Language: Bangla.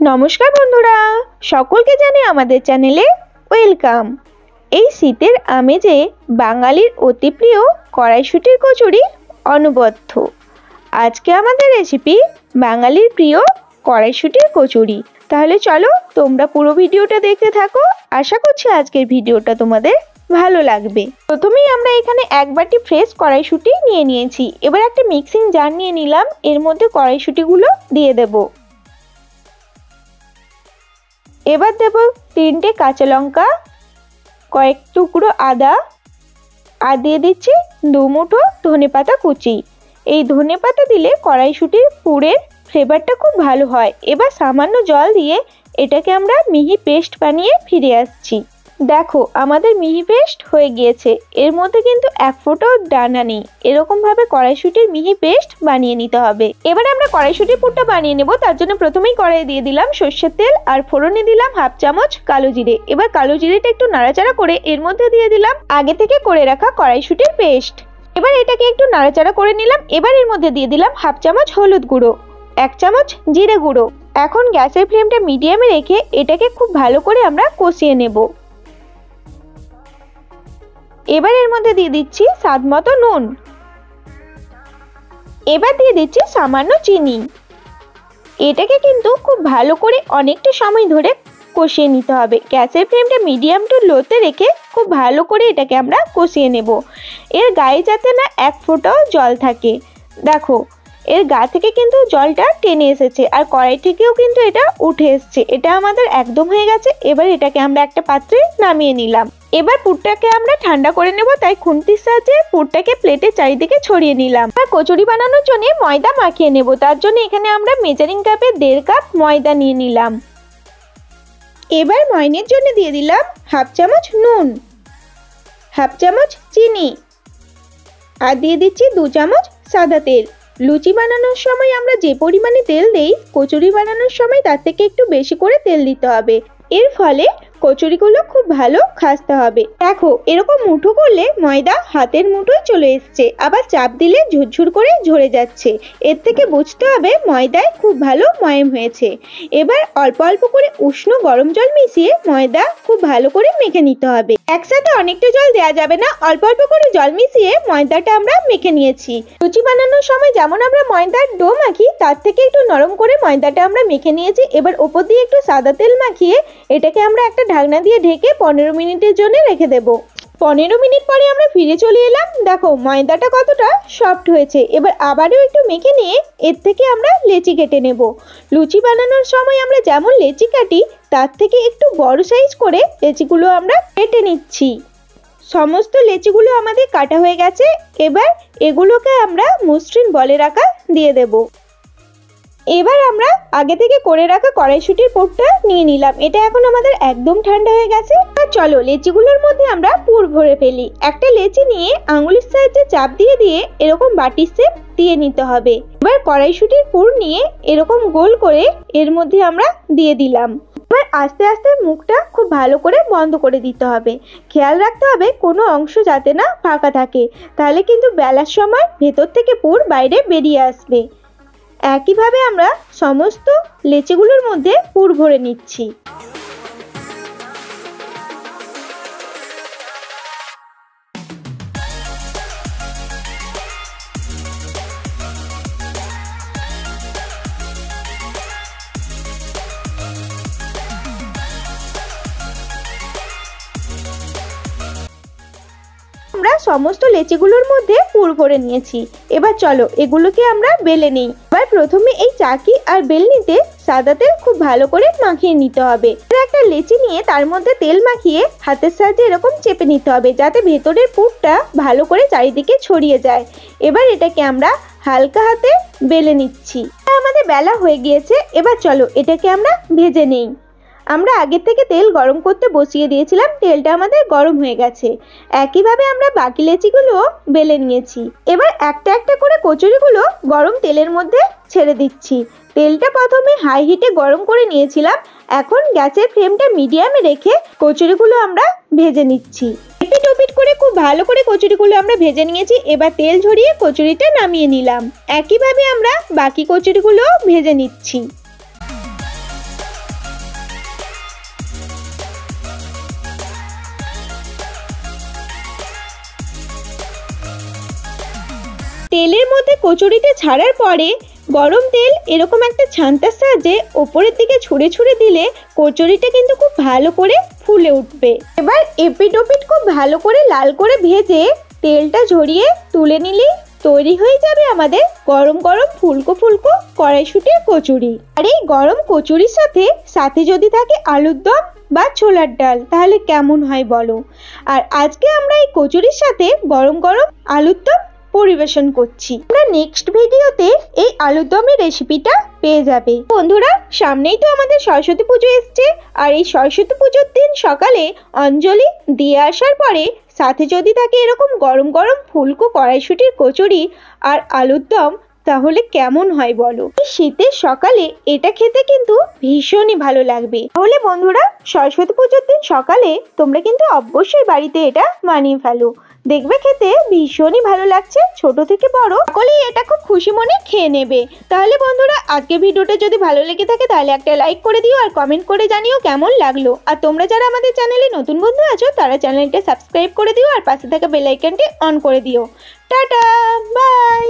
নমস্কার বন্ধুরা, সকলকে জানাই আমাদের চ্যানেলে ওয়েলকাম। এই শীতের আমেজে বাঙালির অতি প্রিয় কড়াইশুঁটির কচুরি অনবদ্য। আজকে আমাদের রেসিপি বাঙালির প্রিয় কড়াইশুঁটির কচুরি। তাহলে চলো তোমরা পুরো ভিডিওটা দেখতে থাকো। আশা করছি আজকের ভিডিওটা তোমাদের ভালো লাগবে। প্রথমেই আমরা এখানে এক বাটি ফ্রেশ কড়াইশুঁটি নিয়ে নিয়েছি। এবার একটা মিক্সিং জার নিয়ে নিলাম, এর মধ্যে কড়াইশুঁটিগুলো দিয়ে দেব। এবার দেব 3টে কাঁচা লঙ্কা, কয়েক টুকরো আদা, আর দিয়ে দিচ্ছি 2 মুঠো ধনেপাতা কুচি। এই ধনেপাতা দিলে কড়াইশুঁটির পুরের ফ্লেভারটা খুব ভালো হয়। এবার সামান্য জল দিয়ে এটাকে আমরা মিহি পেস্ট বানিয়ে ফিরে আসছি। দেখো আমাদের মিহি পেস্ট হয়ে গিয়েছে, এর মধ্যে কিন্তু এক ফোঁটাও দানা নেই। এরকম ভাবে কড়াইশুঁটির মিহি পেস্ট বানিয়ে নিতে হবে। এবার আমরা কড়াইশুঁটির পুরটা বানিয়ে নেব। তার জন্য প্রথমেই কড়াইয়ে দিয়ে দিলাম সর্ষের তেল, আর ফোড়নে দিলাম 1/2 চামচ কালো জিরে। এবার কালো জিরেটা একটু নাড়াচাড়া করে এর মধ্যে দিয়ে দিলাম আগে থেকে করে রাখা কড়াইশুঁটির পেস্ট। এবার এটাকে একটু নাড়াচাড়া করে নিলাম। এবার এর মধ্যে দিয়ে দিলাম 1/2 চামচ হলুদ গুঁড়ো, 1 চামচ জিরে গুঁড়ো। এখন গ্যাসের ফ্লেমটা মিডিয়ামে রেখে এটাকে খুব ভালো করে আমরা কষিয়ে নেব। এবার এর মধ্যে দিয়ে দিচ্ছি স্বাদ মতো নুন। এবার দিয়ে দিচ্ছি সামান্য চিনি। এটাকে কিন্তু খুব ভালো করে অনেকটা সময় ধরে কষিয়ে নিতে হবে। গ্যাসের ফ্লেমটা মিডিয়াম টু লোতে রেখে খুব ভালো করে এটাকে আমরা কষিয়ে নেব। এর গায়ে যাতে না এক ফোঁটাও জল থাকে। দেখো এর গা থেকে কিন্তু জলটা টেনে এসেছে, আর কড়াই থেকেও কিন্তু এটা উঠে এসছে। এটা আমাদের একদম হয়ে গেছে। এবার এটাকে আমরা একটা পাত্রে নামিয়ে নিলাম। এবার পুরটাকে আমরা ঠান্ডা করে নেব, তাই খুন্তির সাহায্যে পুরটাকে প্লেটের চারিদিকে ছড়িয়ে নিলাম। আর কচুরি বানানোর জন্য ময়দা মাখিয়ে নেব। তার জন্য এখানে আমরা মেজারিং কাপে 1.5 কাপ ময়দা নিয়ে নিলাম। এবার ময়নের জন্য দিয়ে দিলাম 1/2 চামচ নুন, 1/2 চামচ চিনি, আর দিয়ে দিচ্ছি 2 চামচ সাদা তেল। লুচি বানানোর সময় আমরা যে পরিমাণে তেল দেই, কচুরি বানানোর সময় তার থেকে একটু বেশি করে তেল দিতে হবে। এর ফলে কচুরিগুলো খুব ভালো খাস্তা হবে। দেখো এরকম মুঠো করলে ময়দা হাতের মুঠোয় চলে এসছে, আবার চাপ দিলে ঝুরঝুর করে ঝরে যাচ্ছে। এর থেকে বুঝতে হবে ময়দায় খুব ভালো ময়াম হয়েছে। এবার অল্প অল্প করে উষ্ণ গরম জল মিশিয়ে ময়দা খুব ভালো করে মেখে নিতে হবে। একসাথে অনেকটা জল দেওয়া যাবে না, অল্প অল্প করে জল মিশিয়ে ময়দাটা আমরা মেখে নিয়েছি। লুচি বানানোর সময় যেমন আমরা ময়দার ডো মাখি, তার থেকে একটু নরম করে ময়দাটা আমরা মেখে নিয়েছি। এবার ওপর দিয়ে একটু সাদা তেল মাখিয়ে এটাকে আমরা একটা ঢাকনা দিয়ে ঢেকে 15 মিনিটের জন্য রেখে দেব। 15 মিনিট পরে আমরা ফিরে চলে এলাম। দেখো ময়দাটা কতটা সফট হয়েছে। এবার আবারও একটু মেখে নিয়ে এর থেকে আমরা লেচি কেটে নেব। লুচি বানানোর সময় আমরা যেমন লেচি কাটি, তার থেকে একটু বড় সাইজ করে লেচিগুলো আমরা কেটে নিচ্ছি। সমস্ত লেচিগুলো আমাদের কাটা হয়ে গেছে। এবার এগুলোকে আমরা মসৃণ বলের আকার দিয়ে দেব। এবার আমরা আগে থেকে করে রাখা কড়াইশুঁটির পুরটা নিয়ে নিলাম। এটা এখন আমাদের একদম ঠান্ডা হয়ে গেছে। আর চলো লেচিগুলোর মধ্যে আমরা পুর ভরে ফেলি। একটা লেচি নিয়ে আঙুলের সাহায্যে চাপ দিয়ে দিয়ে এরকম বাটির শেপ দিয়ে নিতে হবে। এবার কড়াইশুঁটির পুর নিয়ে এরকম গোল করে এর মধ্যে আমরা দিয়ে দিলাম। এবার আস্তে আস্তে মুখটা খুব ভালো করে বন্ধ করে দিতে হবে। খেয়াল রাখতে হবে কোনো অংশ যাতে না ফাঁকা থাকে, তাহলে কিন্তু বেলার সময় ভেতর থেকে পুর বাইরে বেরিয়ে আসবে। একইভাবে আমরা সমস্ত লেচিগুলোর মধ্যে পুর ভরে নিচ্ছি। আমরা সমস্ত লেচিগুলোর মধ্যে পুর ভরে নিয়েছি। এবার চলো এগুলোকে আমরা বেলে নিই। এবার প্রথমে এই চাকি আর বেলনিতে সাদা তেল খুব ভালো করে মাখিয়ে নিতে হবে। একটা লেচি নিয়ে তার মধ্যে তেল মাখিয়ে হাতের সাহায্যে এরকম চেপে নিতে হবে, যাতে ভেতরের পুরটা ভালো করে চারিদিকে ছড়িয়ে যায়। এবার এটাকে আমরা হালকা হাতে বেলে নিচ্ছি। আমাদের বেলা হয়ে গিয়েছে। এবার চলো এটাকে আমরা ভেজে নেই। আমরা আগে থেকে তেল গরম করতে বসিয়ে দিয়েছিলাম, তেলটা আমাদের গরম হয়ে গেছে। একইভাবে আমরা বাকি লেচিগুলো বেলে নিয়েছি। এবার একটা একটা করে কচুরিগুলো গরম তেলের মধ্যে ছেড়ে দিচ্ছি। তেলটা প্রথমে হাই হিটে গরম করে নিয়েছিলাম, এখন গ্যাসের ফ্লেমটা মিডিয়ামে রেখে কচুরিগুলো আমরা ভেজে নিচ্ছি। এপিট ওপিট করে খুব ভালো করে কচুরিগুলো আমরা ভেজে নিয়েছি। এবার তেল ঝরিয়ে কচুরিটা নামিয়ে নিলাম। একইভাবে আমরা বাকি কচুরিগুলো ভেজে নিচ্ছি। তেলের মধ্যে কচুরিটা ছাড়ার পরে গরম তেল এরকম একটা ছান্তার সাহায্যে ওপরের দিকে ছুঁড়ে ছুঁড়ে দিলে কচুরিটা কিন্তু খুব ভালো করে ফুলে উঠবে। এবার এপিট ওপিট খুব ভালো করে লাল করে ভেজে তেলটা ঝরিয়ে তুলে নিলেই তৈরি হয়ে যাবে আমাদের গরম গরম ফুলকো ফুলকো কড়াইশুঁটির কচুরি। আর এই গরম কচুরির সাথে সাথে যদি থাকে আলুর দম বা ছোলার ডাল তাহলে কেমন হয় বলো। আর আজকে আমরা এই কচুরির সাথে গরম গরম আলুর দম পরিবেশন করছি। আমরা নেক্সট ভিডিওতে এই আলুর দমের রেসিপিটা পেয়ে যাবে। বন্ধুরা, সামনেই তো আমাদের সরস্বতী পুজো এসছে, আর এই সরস্বতী পুজোর দিন সকালে অঞ্জলি দিয়ে আসার পরে সাথে যদি থাকে এরকম গরম গরম ফুলকো কড়াইশুঁটির কচুরি আর আলুর দম তাহলে কেমন হয় বলো। শীতের সকালে এটা খেতে কিন্তু ভীষণই ভালো লাগবে। তাহলে বন্ধুরা, সরস্বতী পুজোর দিন সকালে তোমরা কিন্তু অবশ্যই বাড়িতে এটা বানিয়ে ফেলো, দেখবে খেতে ভীষণই ভালো লাগছে। ছোট থেকে বড় সকলেই এটা খুব খুশি মনে খেয়ে নেবে। তাহলে বন্ধুরা, আজকে ভিডিওটা যদি ভালো লেগে থাকে তাহলে একটা লাইক করে দিও আর কমেন্ট করে জানিও কেমন লাগলো। আর তোমরা যারা আমাদের চ্যানেলে নতুন বন্ধু আছো তারা চ্যানেলটা সাবস্ক্রাইব করে দিও আর পাশে থাকা বেল আইকনটি অন করে দিও। Tata, by.